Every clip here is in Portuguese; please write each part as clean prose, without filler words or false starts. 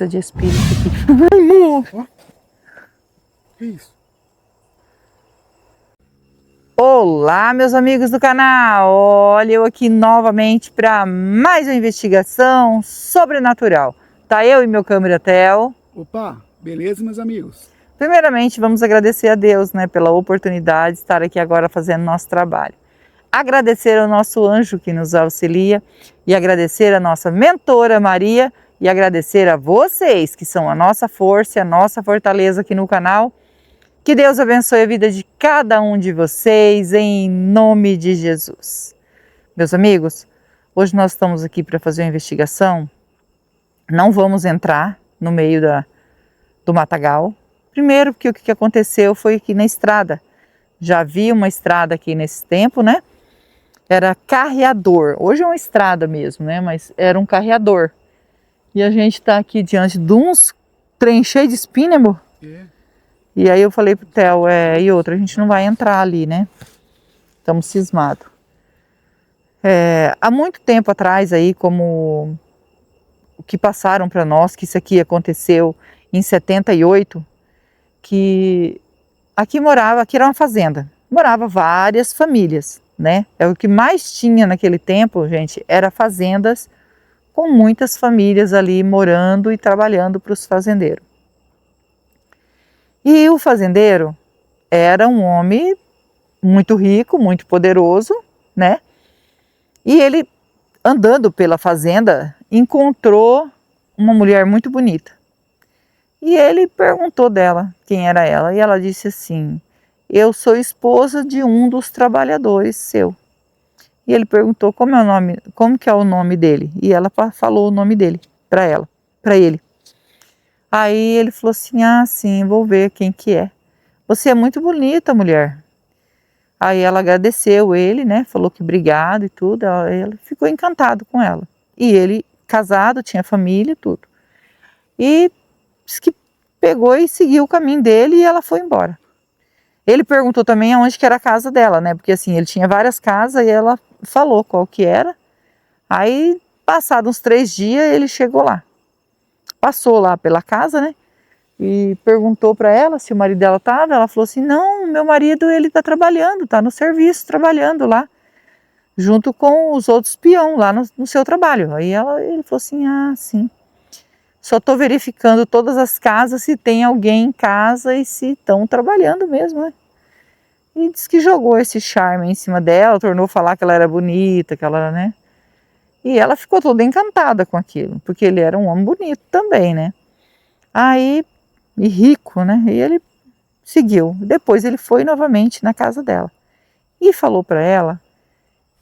De espírito aqui. Ai, amor. Que isso? Olá, meus amigos do canal. Olha eu aqui novamente para mais uma investigação sobrenatural. Tá eu e meu câmera Theo. Opa, beleza, meus amigos? Primeiramente, vamos agradecer a Deus, né, pela oportunidade de estar aqui agora fazendo nosso trabalho. Agradecer ao nosso anjo que nos auxilia e agradecer a nossa mentora Maria e agradecer a vocês que são a nossa força e a nossa fortaleza aqui no canal. Que Deus abençoe a vida de cada um de vocês em nome de Jesus. Meus amigos, hoje nós estamos aqui para fazer uma investigação. Não vamos entrar no meio do matagal. Primeiro porque o que aconteceu foi aqui na estrada. Já havia uma estrada aqui nesse tempo, né? Era carreador. Hoje é uma estrada mesmo, né? Mas era um carreador. E a gente está aqui diante de uns trem cheio de espinho, né, amor? E aí eu falei pro Theo, e outra, a gente não vai entrar ali, né? Estamos cismados. Há muito tempo atrás aí, como o que passaram para nós, que isso aqui aconteceu em 78, que aqui era uma fazenda, morava várias famílias, né? O que mais tinha naquele tempo, gente, era fazendas com muitas famílias ali morando e trabalhando para os fazendeiros. E o fazendeiro era um homem muito rico, muito poderoso, né? E ele, andando pela fazenda, encontrou uma mulher muito bonita. E ele perguntou dela quem era ela, e ela disse assim: eu sou esposa de um dos trabalhadores seu. E ele perguntou como que é o nome dele, e ela falou o nome dele para ele. Aí ele falou assim: sim, vou ver quem que é. Você é muito bonita, mulher. Aí ela agradeceu ele, né? Falou que obrigado e tudo. Ele ficou encantado com ela. E ele, casado, tinha família e tudo. E disse que pegou e seguiu o caminho dele e ela foi embora. Ele perguntou também aonde que era a casa dela, né? Porque assim, ele tinha várias casas e ela falou qual que era. Aí, passados uns 3 dias, ele chegou lá. Passou lá pela casa, né? E perguntou para ela se o marido dela estava. Ela falou assim: não, meu marido, ele está trabalhando, está no serviço, trabalhando lá, junto com os outros peão lá no seu trabalho. Aí ele falou assim: sim. Só estou verificando todas as casas se tem alguém em casa e se estão trabalhando mesmo, né? E disse que jogou esse charme em cima dela, tornou falar que ela era bonita, que ela era, né? E ela ficou toda encantada com aquilo, porque ele era um homem bonito também, né? E rico, né? E ele seguiu. Depois ele foi novamente na casa dela e falou para ela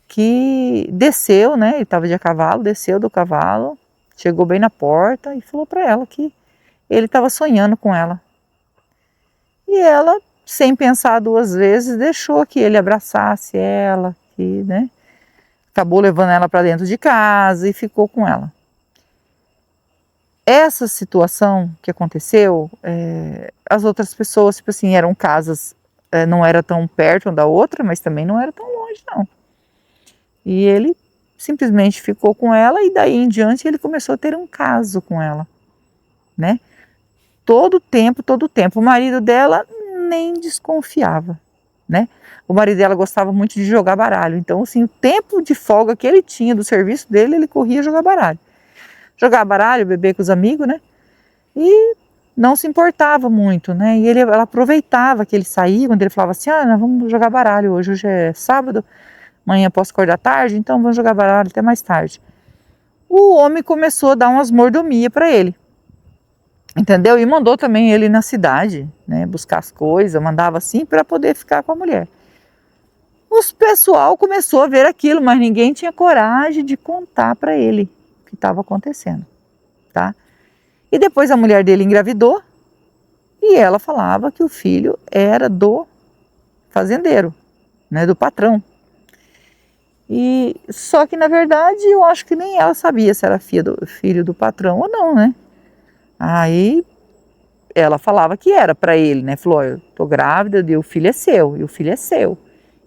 que desceu, né? Ele estava de cavalo, desceu do cavalo, chegou bem na porta e falou para ela que ele estava sonhando com ela. E ela, sem pensar 2 vezes, deixou que ele abraçasse ela, né? Acabou levando ela para dentro de casa e ficou com ela. Essa situação que aconteceu, as outras pessoas, tipo assim, eram casas, não era tão perto uma da outra, mas também não era tão longe, não. E ele simplesmente ficou com ela e daí em diante ele começou a ter um caso com ela, né? Todo tempo. O marido dela nem desconfiava, né? O marido dela gostava muito de jogar baralho, então assim, o tempo de folga que ele tinha do serviço dele, ele corria jogar baralho. Jogar baralho, beber com os amigos, né? E não se importava muito, né? E ela aproveitava que ele saía, quando ele falava assim: nós vamos jogar baralho hoje é sábado, amanhã posso acordar tarde, então vamos jogar baralho até mais tarde. O homem começou a dar umas mordomias para ele, entendeu? E mandou também ele na cidade, né? Buscar as coisas, mandava assim para poder ficar com a mulher. O pessoal começou a ver aquilo, mas ninguém tinha coragem de contar para ele o que estava acontecendo, tá? E depois a mulher dele engravidou e ela falava que o filho era do fazendeiro, né, do patrão. E só que na verdade eu acho que nem ela sabia se era filho do patrão ou não, né? Aí ela falava que era para ele, né? Falou: eu tô grávida e o filho é seu, e o filho é seu.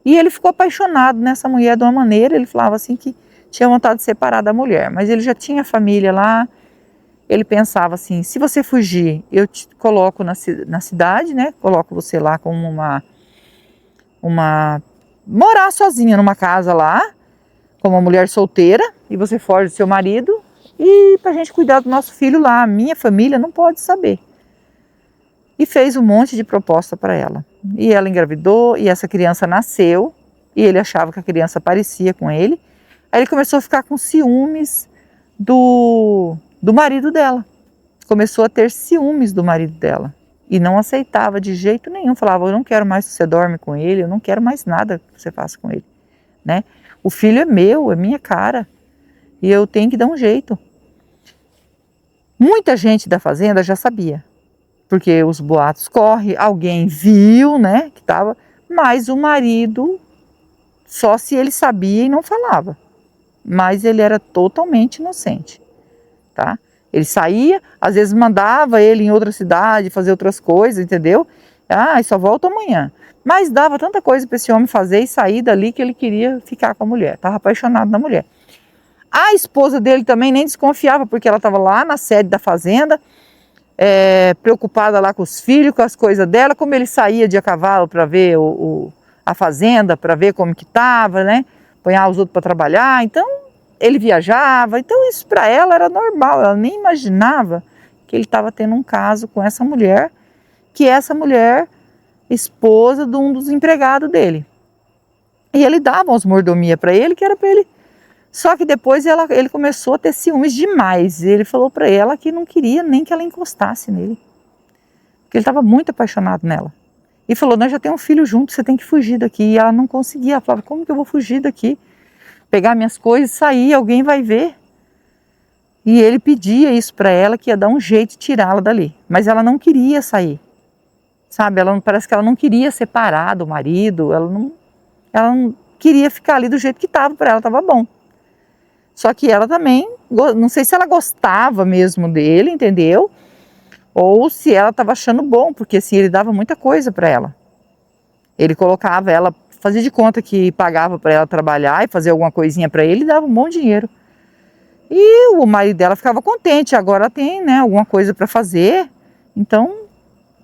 E ele ficou apaixonado nessa mulher de uma maneira, ele falava assim que tinha vontade de separar da mulher, mas ele já tinha família lá ele pensava assim, se você fugir, eu te coloco na cidade, né? Coloco você lá como morar sozinha numa casa lá, como uma mulher solteira, e você foge do seu marido, e pra gente cuidar do nosso filho lá, a minha família não pode saber. E fez um monte de proposta para ela. E ela engravidou, e essa criança nasceu, e ele achava que a criança parecia com ele. Aí ele começou a ficar com ciúmes do marido dela. Começou a ter ciúmes do marido dela. E não aceitava de jeito nenhum. Falava, eu não quero mais que você dorme com ele, eu não quero mais nada que você faça com ele. Né? O filho é meu, é minha cara. E eu tenho que dar um jeito. Muita gente da fazenda já sabia. Porque os boatos correm, alguém viu, né, que estava. Mas o marido, só se ele sabia e não falava. Mas ele era totalmente inocente, tá? Ele saía, às vezes mandava ele em outra cidade fazer outras coisas, entendeu? Ah, só volta amanhã. Mas dava tanta coisa para esse homem fazer e sair dali que ele queria ficar com a mulher, estava apaixonado na mulher. A esposa dele também nem desconfiava, porque ela estava lá na sede da fazenda, preocupada lá com os filhos, com as coisas dela, como ele saía de a cavalo para ver a fazenda, para ver como que estava, né? Apanhar os outros para trabalhar, então ele viajava, então isso para ela era normal, ela nem imaginava que ele estava tendo um caso com essa mulher, que é essa mulher, esposa de um dos empregados dele. E ele dava umas mordomia para ele, que era para ele. Só que depois ele começou a ter ciúmes demais, ele falou para ela que não queria nem que ela encostasse nele, porque ele estava muito apaixonado nela. E falou, nós já temos um filho junto, você tem que fugir daqui. E ela não conseguia, ela falava, como que eu vou fugir daqui? Pegar minhas coisas, sair, alguém vai ver. E ele pedia isso para ela, que ia dar um jeito de tirá-la dali. Mas ela não queria sair, sabe? Parece que ela não queria separar do marido, ela não queria ficar ali do jeito que estava, para ela estava bom. Só que ela também, não sei se ela gostava mesmo dele, entendeu? Ou se ela estava achando bom, porque assim, ele dava muita coisa para ela. Ele colocava ela, fazia de conta que pagava para ela trabalhar e fazer alguma coisinha para ele, e dava um bom dinheiro. E o marido dela ficava contente, agora tem, né, alguma coisa para fazer. Então,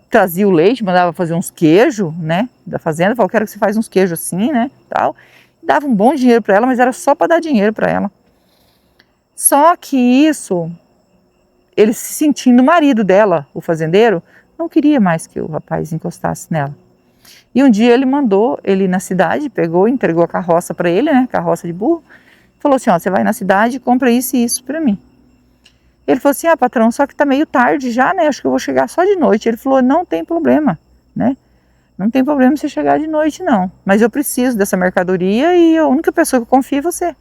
trazia o leite, mandava fazer uns queijos, né, da fazenda, falou, quero que você faça uns queijos assim, né, tal. Dava um bom dinheiro para ela, mas era só para dar dinheiro para ela. Só que isso, ele se sentindo o marido dela, o fazendeiro, não queria mais que o rapaz encostasse nela. E um dia ele mandou ele ir na cidade, pegou, entregou a carroça para ele, né, carroça de burro, falou assim, ó, você vai na cidade e compra isso e isso para mim. Ele falou assim, patrão, só que tá meio tarde já, né, acho que eu vou chegar só de noite. Ele falou, não tem problema, né, não tem problema você chegar de noite não, mas eu preciso dessa mercadoria e a única pessoa que eu confio é você.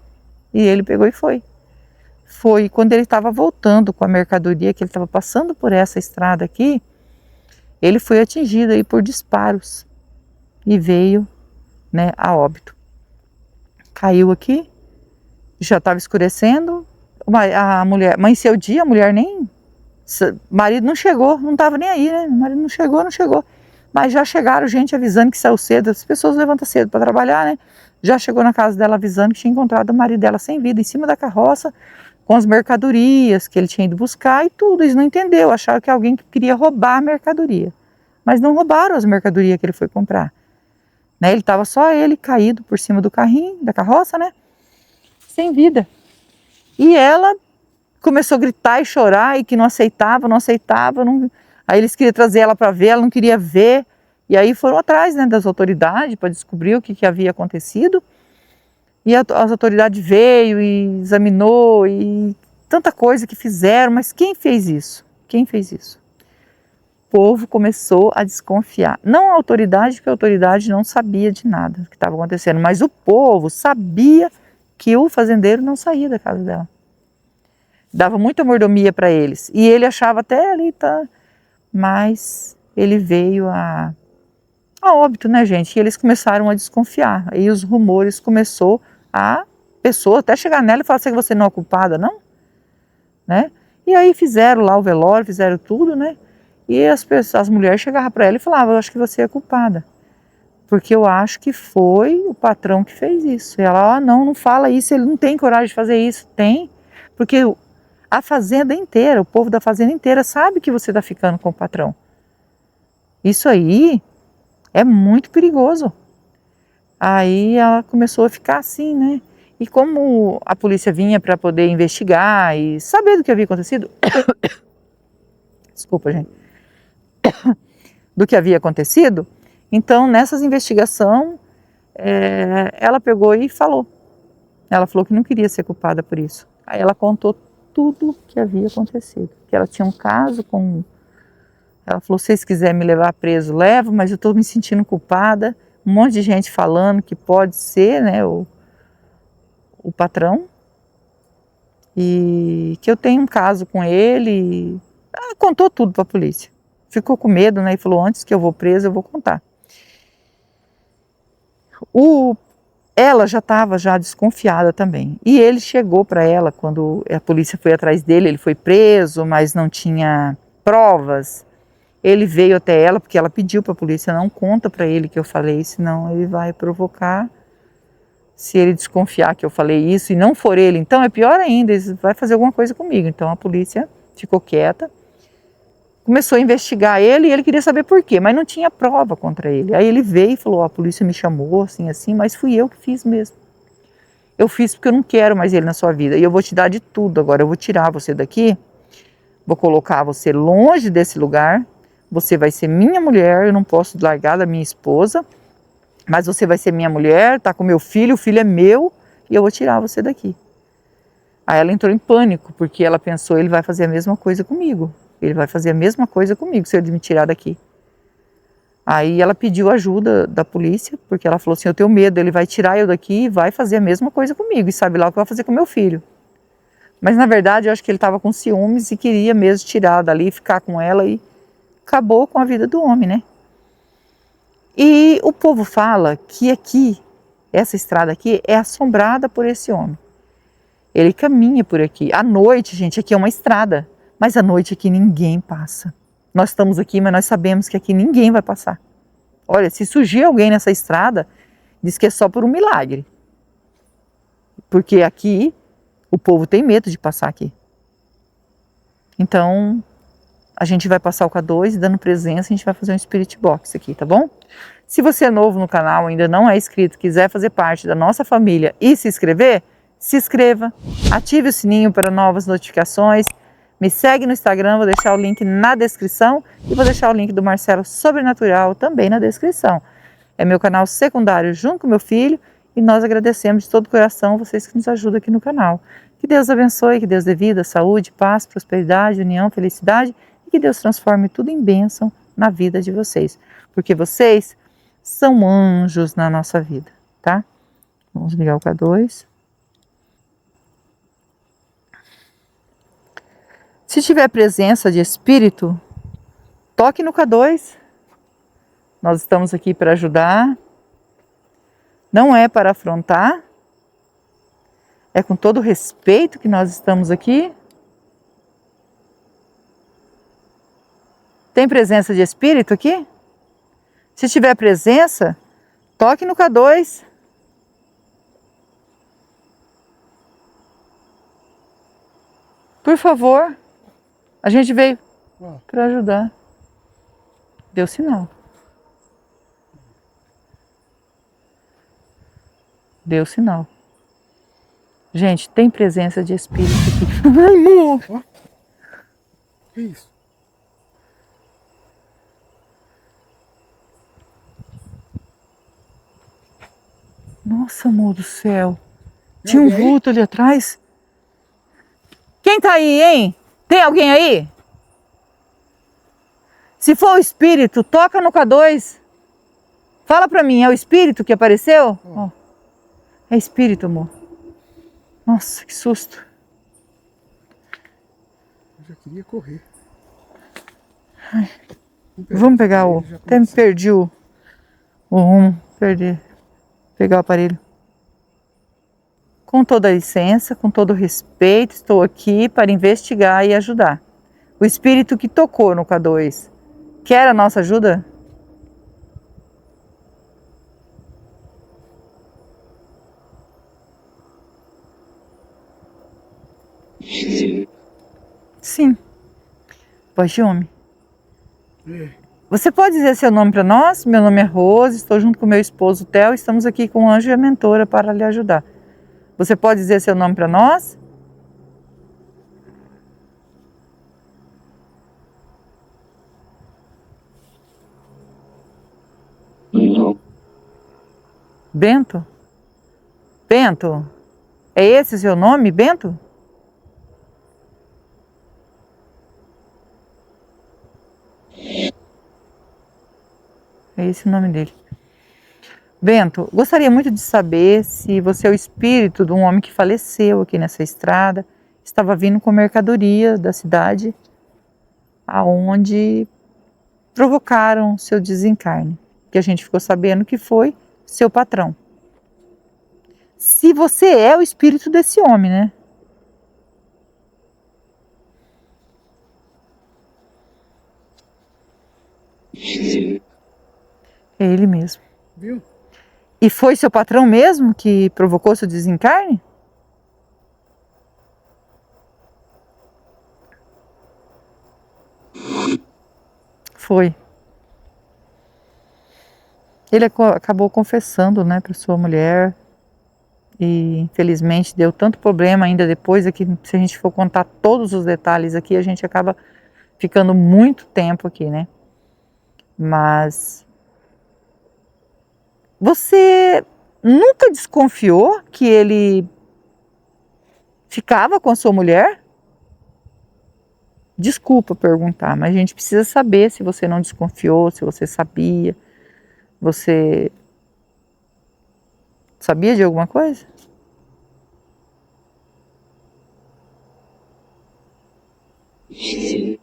E ele pegou e foi. Foi quando ele estava voltando com a mercadoria, que ele estava passando por essa estrada aqui, ele foi atingido aí por disparos e veio, né, a óbito. Caiu aqui, já estava escurecendo, a mulher, amanheceu o dia, a mulher nem, marido não chegou, não estava nem aí, né, o marido não chegou, mas já chegaram gente avisando que saiu cedo, as pessoas levantam cedo para trabalhar, né, já chegou na casa dela avisando que tinha encontrado o marido dela sem vida, em cima da carroça, com as mercadorias que ele tinha ido buscar e tudo. Eles não entenderam, acharam que alguém queria roubar a mercadoria. Mas não roubaram as mercadorias que ele foi comprar. Né? Ele estava só ele caído por cima do carrinho, da carroça, né? Sem vida. E ela começou a gritar e chorar e que não aceitava. Aí eles queriam trazer ela para ver, ela não queria ver. E aí foram atrás, né, das autoridades para descobrir o que havia acontecido. E as autoridades veio e examinou e tanta coisa que fizeram, mas quem fez isso? Quem fez isso? O povo começou a desconfiar. Não a autoridade, porque a autoridade não sabia de nada que estava acontecendo, mas o povo sabia que o fazendeiro não saía da casa dela. Dava muita mordomia para eles. E ele achava até ali, tá? Mas ele veio a óbito, né, gente? E eles começaram a desconfiar. Aí os rumores começou a pessoa até chegar nela e falar assim, que você não é culpada, não? Né? E aí fizeram lá o velório, fizeram tudo, né? E as mulheres chegavam para ela e falavam, eu acho que você é culpada. Porque eu acho que foi o patrão que fez isso. E ela, não fala isso, ele não tem coragem de fazer isso. Tem, porque A fazenda inteira, o povo da fazenda inteira sabe que você está ficando com o patrão. Isso aí é muito perigoso. Aí ela começou a ficar assim, né? E como a polícia vinha para poder investigar e saber do que havia acontecido, desculpa, gente, do que havia acontecido, então nessas investigações ela pegou e falou. Ela falou que não queria ser culpada por isso. Aí ela contou tudo o que havia acontecido. Que ela tinha um caso com... Ela falou, se vocês quiserem me levar preso, levo, mas eu estou me sentindo culpada. Um monte de gente falando que pode ser, né, o patrão. E que eu tenho um caso com ele. Ela contou tudo para a polícia. Ficou com medo, né, e falou, antes que eu vou preso, eu vou contar. Ela já estava desconfiada também. E ele chegou para ela quando a polícia foi atrás dele, ele foi preso, mas não tinha provas. Ele veio até ela porque ela pediu para a polícia, não conta para ele que eu falei, senão ele vai provocar. Se ele desconfiar que eu falei isso e não for ele, então é pior ainda, ele vai fazer alguma coisa comigo. Então a polícia ficou quieta. Começou a investigar ele e ele queria saber por quê, mas não tinha prova contra ele. Aí ele veio e falou, a polícia me chamou assim, assim, mas fui eu que fiz mesmo. Eu fiz porque eu não quero mais ele na sua vida e eu vou te dar de tudo agora, eu vou tirar você daqui, vou colocar você longe desse lugar, você vai ser minha mulher, eu não posso largar da minha esposa, mas você vai ser minha mulher, tá com meu filho, o filho é meu e eu vou tirar você daqui. Aí ela entrou em pânico porque ela pensou, ele vai fazer a mesma coisa comigo. Ele vai fazer a mesma coisa comigo se ele me tirar daqui. Aí ela pediu ajuda da polícia, porque ela falou assim, eu tenho medo, ele vai tirar eu daqui e vai fazer a mesma coisa comigo, e sabe lá o que vai fazer com meu filho. Mas na verdade eu acho que ele estava com ciúmes e queria mesmo tirar dali, ficar com ela e acabou com a vida do homem, né? E o povo fala que aqui, essa estrada aqui é assombrada por esse homem. Ele caminha por aqui. À noite, gente, aqui é uma estrada. Mas à noite aqui ninguém passa. Nós estamos aqui, mas nós sabemos que aqui ninguém vai passar. Olha, se surgir alguém nessa estrada, diz que é só por um milagre. Porque aqui o povo tem medo de passar aqui. Então, a gente vai passar o K2 e dando presença, a gente vai fazer um Spirit Box aqui, tá bom? Se você é novo no canal, ainda não é inscrito, quiser fazer parte da nossa família e se inscrever, se inscreva, ative o sininho para novas notificações. Me segue no Instagram, vou deixar o link na descrição e vou deixar o link do Marcelo Sobrenatural também na descrição. É meu canal secundário junto com meu filho e nós agradecemos de todo o coração vocês que nos ajudam aqui no canal. Que Deus abençoe, que Deus dê vida, saúde, paz, prosperidade, união, felicidade e que Deus transforme tudo em bênção na vida de vocês. Porque vocês são anjos na nossa vida, tá? Vamos ligar o K2. Se tiver presença de espírito, toque no K2. Nós estamos aqui para ajudar. Não é para afrontar. É com todo respeito que nós estamos aqui. Tem presença de espírito aqui? Se tiver presença, toque no K2. Por favor. A gente veio para ajudar. Deu sinal. Deu sinal. Gente, tem presença de espírito aqui. Ai, amor! Que isso? Nossa, amor do céu. Tinha um vulto ali atrás. Quem tá aí, hein? Tem alguém aí? Se for o espírito, toca no K2. Fala pra mim, é o espírito que apareceu? Oh. É espírito, amor. Nossa, que susto. Eu já queria correr. Ai. Vamos pegar o... Até me perdi o rumo. Perdi. Pegar o aparelho. Com toda a licença, com todo o respeito, estou aqui para investigar e ajudar. O espírito que tocou no K2 quer a nossa ajuda? Voz de homem. É. Você pode dizer seu nome para nós? Meu nome é Rose, estou junto com meu esposo Theo, estamos aqui com o anjo e a mentora para lhe ajudar. Você pode dizer seu nome para nós? Bento? Bento? É esse seu nome, Bento? É esse o nome dele. Bento, gostaria muito de saber se você é o espírito de um homem que faleceu aqui nessa estrada, estava vindo com mercadoria da cidade, aonde provocaram seu desencarne, que a gente ficou sabendo que foi seu patrão. Se você é o espírito desse homem, né? É ele mesmo. Viu? E foi seu patrão mesmo que provocou seu desencarne? Foi. Ele acabou confessando, né, para sua mulher. E infelizmente deu tanto problema ainda depois, aqui, se a gente for contar todos os detalhes aqui, a gente acaba ficando muito tempo aqui, né? Mas você nunca desconfiou que ele ficava com a sua mulher? Desculpa perguntar, mas a gente precisa saber se você não desconfiou, se você sabia. Você sabia de alguma coisa? Sim.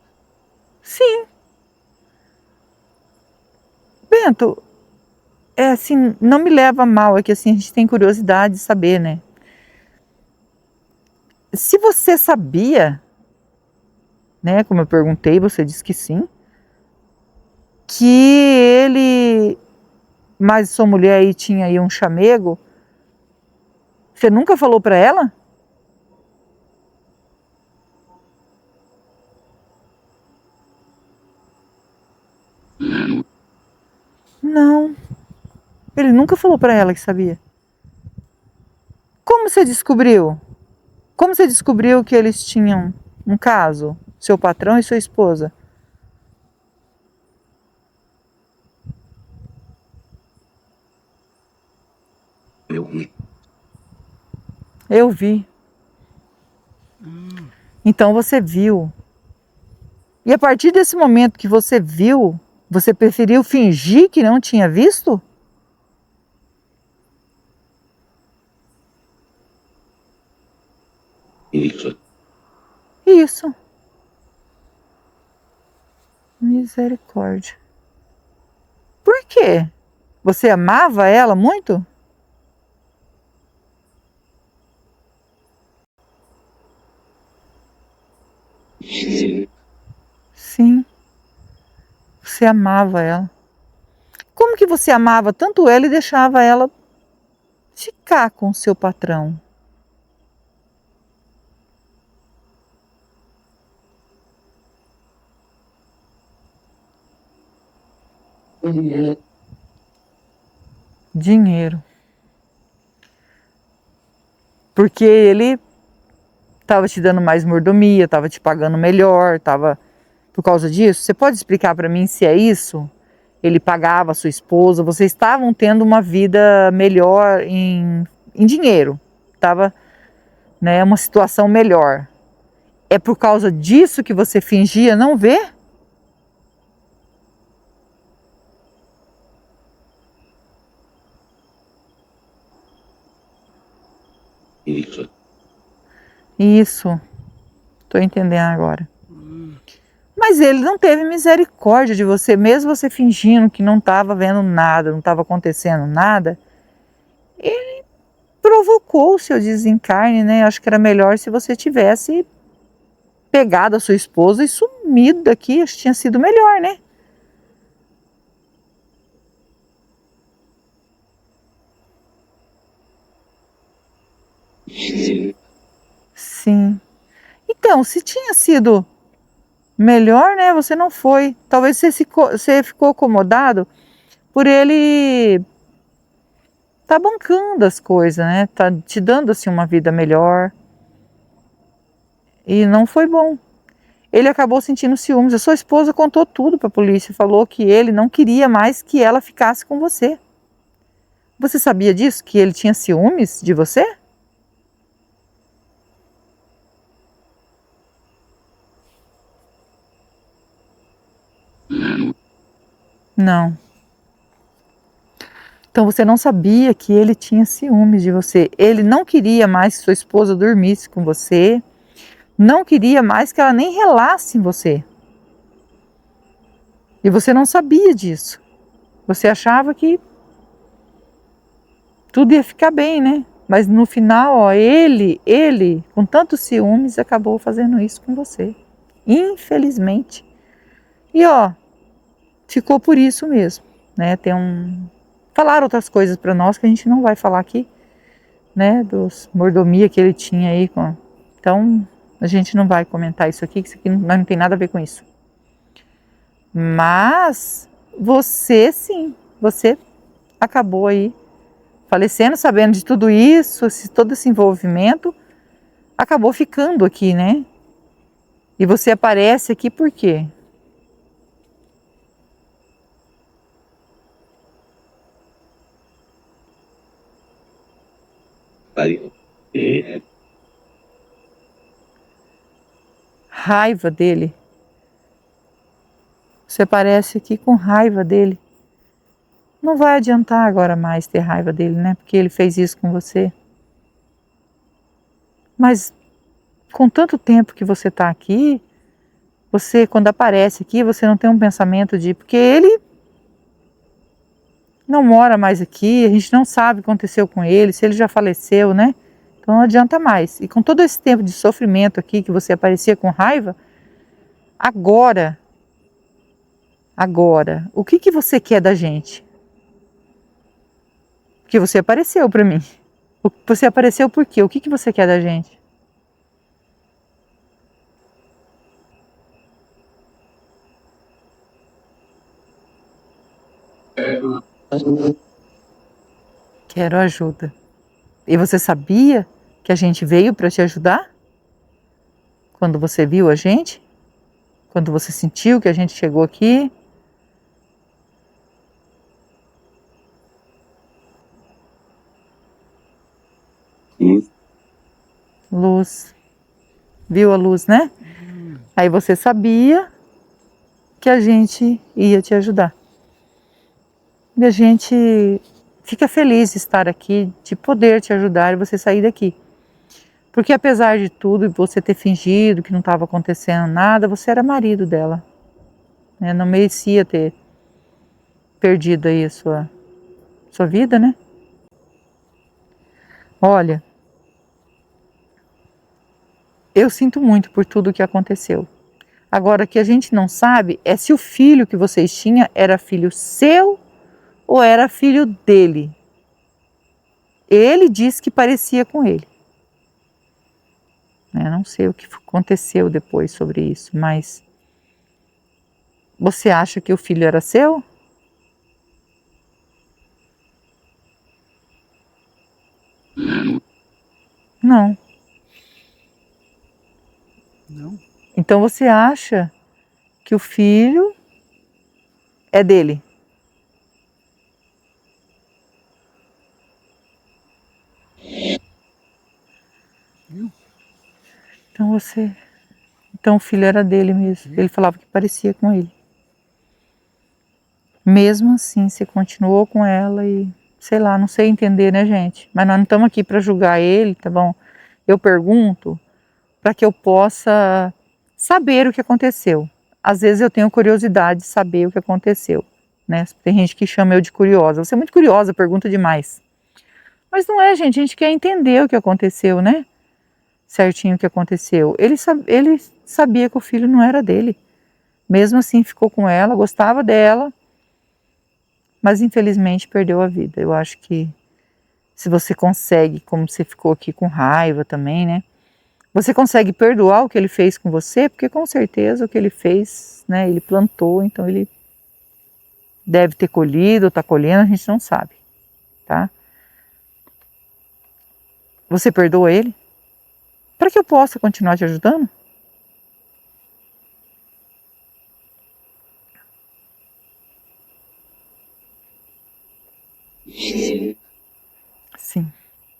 Bento, é assim, não me leva a mal, é que assim, a gente tem curiosidade de saber, né? Se você sabia, né, como eu perguntei, você disse que sim, que ele, mas sua mulher aí tinha aí um chamego, você nunca falou para ela? Não, ele nunca falou para ela que sabia. Como você descobriu? Como você descobriu que eles tinham um caso, seu patrão e sua esposa? Eu vi. Eu vi. Então você viu. E a partir desse momento que você viu, você preferiu fingir que não tinha visto? Isso. Isso. Misericórdia. Por quê? Você amava ela muito? Sim, você amava ela. Como que você amava tanto ela e deixava ela ficar com o seu patrão? Dinheiro. Porque ele estava te dando mais mordomia, estava te pagando melhor, estava por causa disso. Você pode explicar para mim se é isso? Ele pagava a sua esposa, vocês estavam tendo uma vida melhor em dinheiro, estava, né, uma situação melhor. É por causa disso que você fingia não ver? Isso. Isso, estou entendendo agora. Mas ele não teve misericórdia de você, mesmo você fingindo que não estava vendo nada, não estava acontecendo nada. Ele provocou o seu desencarne, né? Acho que era melhor se você tivesse pegado a sua esposa e sumido daqui, acho que tinha sido melhor, né? Sim. Então, se tinha sido Melhor, né? Você não foi. Talvez você ficou acomodado por ele tá bancando as coisas, né? Tá te dando assim uma vida melhor. E não foi bom. Ele acabou sentindo ciúmes. A sua esposa contou tudo para a polícia, falou que ele não queria mais que ela ficasse com você. Você sabia disso? Que ele tinha ciúmes de você? Não. Então você não sabia que ele tinha ciúmes de você. Ele não queria mais que sua esposa dormisse com você. Não queria mais que ela nem relasse em você. E você não sabia disso. Você achava que tudo ia ficar bem, né? Mas no final, ó, ele, com tantos ciúmes, acabou fazendo isso com você. Infelizmente. E ó, ficou por isso mesmo, né? Falaram outras coisas para nós que a gente não vai falar aqui, né? Dos mordomia que ele tinha aí. Então, a gente não vai comentar isso aqui, que isso aqui não tem nada a ver com isso. Mas você sim, você acabou aí falecendo, sabendo de tudo isso, todo esse envolvimento, acabou ficando aqui, né? E você aparece aqui por quê? Pariu. É. Raiva dele. Você aparece aqui com raiva dele. Não vai adiantar agora mais ter raiva dele, né? Porque ele fez isso com você. Mas com tanto tempo que você está aqui, você, quando aparece aqui, você não tem um pensamento de... Porque ele não mora mais aqui, a gente não sabe o que aconteceu com ele, se ele já faleceu, né? Então não adianta mais. E com todo esse tempo de sofrimento aqui, que você aparecia com raiva, agora, o que você quer da gente? Porque você apareceu para mim. Você apareceu por quê? O que você quer da gente? Quero ajuda. E você sabia que a gente veio para te ajudar? Quando você viu a gente? Quando você sentiu que a gente chegou aqui? Luz. Viu a luz, né? Aí você sabia que a gente ia te ajudar. E a gente fica feliz de estar aqui, de poder te ajudar e você sair daqui. Porque apesar de tudo, você ter fingido que não estava acontecendo nada, você era marido dela, né? Não merecia ter perdido aí a sua vida, né? Olha, eu sinto muito por tudo que aconteceu. Agora, o que a gente não sabe é se o filho que vocês tinham era filho seu ou era filho dele. Ele disse que parecia com ele. Eu não sei o que aconteceu depois sobre isso, mas você acha que o filho era seu? Não. Não. Então você acha que o filho é dele? Viu? Então o filho era dele mesmo. Ele falava que parecia com ele. Mesmo assim, você continuou com ela e, sei lá, não sei entender, né, gente? Mas nós não estamos aqui para julgar ele, tá bom? Eu pergunto para que eu possa saber o que aconteceu. Às vezes eu tenho curiosidade de saber o que aconteceu, né? Tem gente que chama eu de curiosa. Você é muito curiosa, pergunta demais. Mas não é, gente, a gente quer entender o que aconteceu, né? Certinho o que aconteceu. Ele sabia que o filho não era dele. Mesmo assim ficou com ela, gostava dela, mas infelizmente perdeu a vida. Eu acho que se você consegue, como você ficou aqui com raiva também, né? Você consegue perdoar o que ele fez com você? Porque com certeza o que ele fez, né, ele plantou, então ele deve ter colhido, está colhendo, a gente não sabe, tá? Você perdoa ele? Para que eu possa continuar te ajudando? Sim,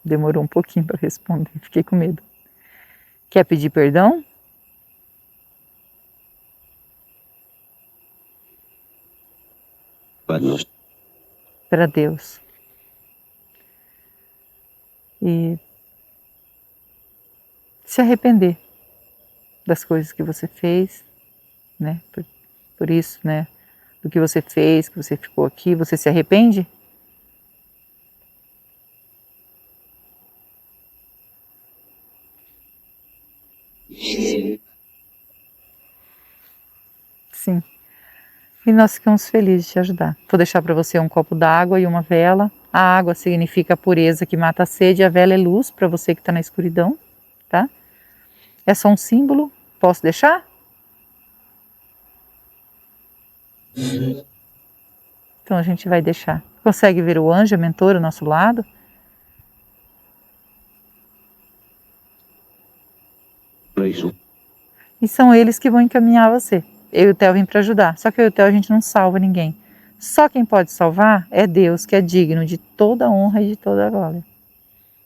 demorou um pouquinho para responder, fiquei com medo. Quer pedir perdão? Para Deus. E se arrepender das coisas que você fez, né? Por isso, né? Do que você fez, que você ficou aqui, você se arrepende? Sim. E nós ficamos felizes de te ajudar. Vou deixar para você um copo d'água e uma vela. A água significa a pureza que mata a sede, a vela é luz para você que está na escuridão, tá? É só um símbolo. Posso deixar? Então a gente vai deixar. Consegue ver o anjo, a mentora ao nosso lado? E são eles que vão encaminhar você. Eu e o Theo vim para ajudar. Só que eu e o Theo a gente não salva ninguém. Só quem pode salvar é Deus, que é digno de toda a honra e de toda a glória.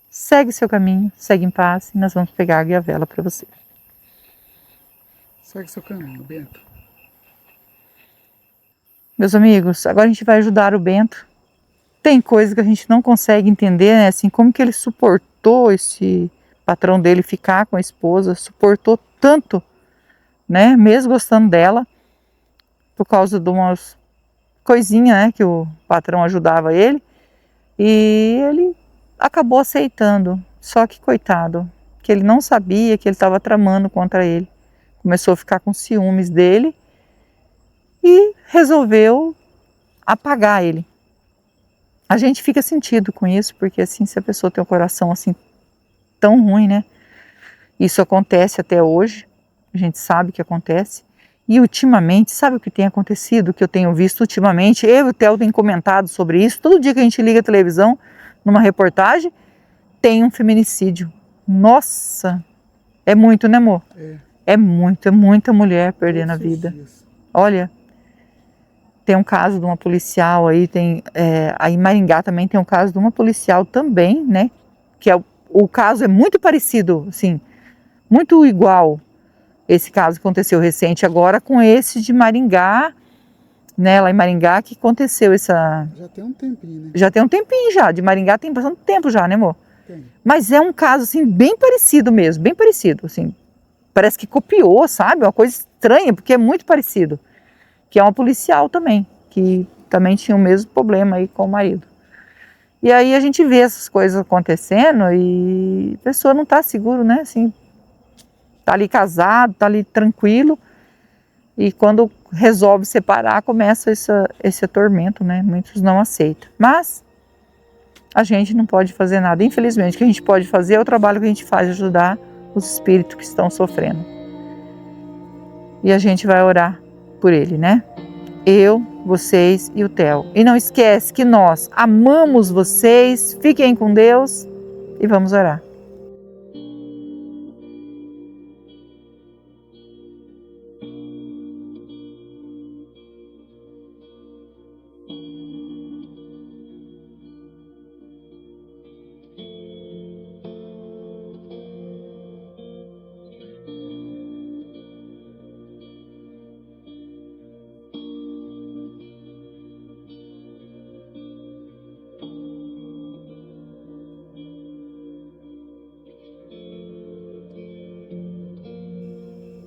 Segue seu caminho, segue em paz e nós vamos pegar a água e a vela para você. Segue seu caminho, Bento. Meus amigos, agora a gente vai ajudar o Bento. Tem coisa que a gente não consegue entender, né? Assim, como que ele suportou esse patrão dele ficar com a esposa, suportou tanto, né? Mesmo gostando dela, por causa de umas coisinhas, né? Que o patrão ajudava ele. E ele acabou aceitando. Só que coitado, que ele não sabia que ele estava tramando contra ele. Começou a ficar com ciúmes dele e resolveu apagar ele. A gente fica sentido com isso, porque assim, se a pessoa tem um coração assim tão ruim, né? Isso acontece até hoje, a gente sabe que acontece. E ultimamente, sabe o que tem acontecido, que eu tenho visto ultimamente? Eu e o Theo tem comentado sobre isso. Todo dia que a gente liga a televisão, numa reportagem, tem um feminicídio. Nossa, é muito, né, amor? É muito, é muita mulher perdendo a vida. Olha, tem um caso de uma policial aí, aí em Maringá também tem um caso de uma policial também, né? Que o caso é muito parecido, assim, muito igual. Esse caso aconteceu recente agora com esse de Maringá, né? Lá em Maringá que aconteceu essa... Já tem um tempinho, né? Já tem um tempinho já, de Maringá tem bastante tempo já, né, amor? Tem. Mas é um caso, assim, bem parecido mesmo, bem parecido, assim. Parece que copiou, sabe? Uma coisa estranha, porque é muito parecido. Que é uma policial também, que também tinha o mesmo problema aí com o marido. E aí a gente vê essas coisas acontecendo e a pessoa não está seguro, né? Assim, tá ali casado, tá ali tranquilo. E quando resolve separar, começa esse atormento, né? Muitos não aceitam. Mas a gente não pode fazer nada. Infelizmente, o que a gente pode fazer é o trabalho que a gente faz, ajudar os espíritos que estão sofrendo. E a gente vai orar por ele, né? Eu, vocês e o Theo. E não esquece que nós amamos vocês. Fiquem com Deus e vamos orar.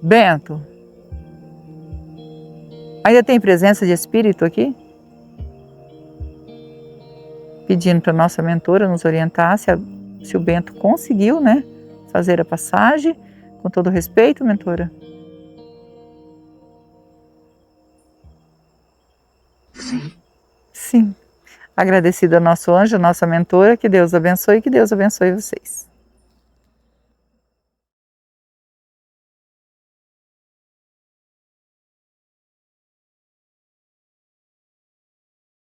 Bento, ainda tem presença de espírito aqui? Pedindo para a nossa mentora nos orientar se o Bento conseguiu, né, fazer a passagem. Com todo respeito, mentora. Sim. Sim. Agradecido ao nosso anjo, a nossa mentora, que Deus abençoe e que Deus abençoe vocês.